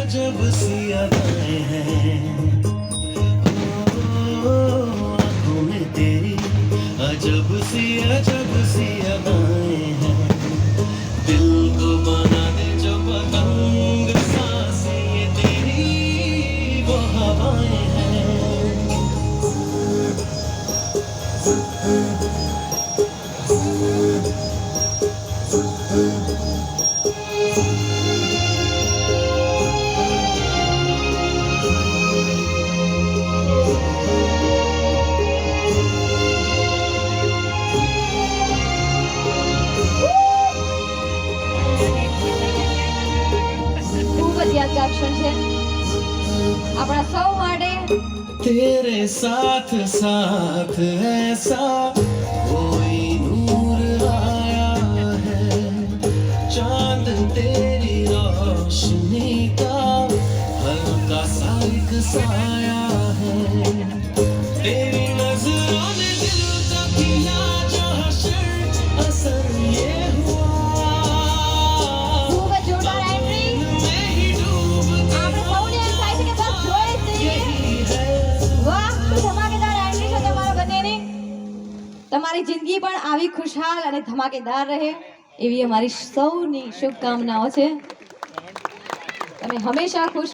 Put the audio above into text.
अजब सी अदाएं हैं, आंखों में तेरी अजब सी अदाएं हैं। दिल को बना दे जो पतंग, सांसें ये तेरी वो हवाएं हैं। तेरे साथ साथ ऐसा कोई नूर आया है, चांद तेरी रोशनी का हल्का सा एक साया है। तेरी नजरों ने दिल का किया जो हशर, असर ये हुआ તમારી જિંદગી પણ આવી ખુશહાલ અને ધમાકેદાર રહે એવી અમારી સૌની શુભકામનાઓ છે. તમે હંમેશા ખુશ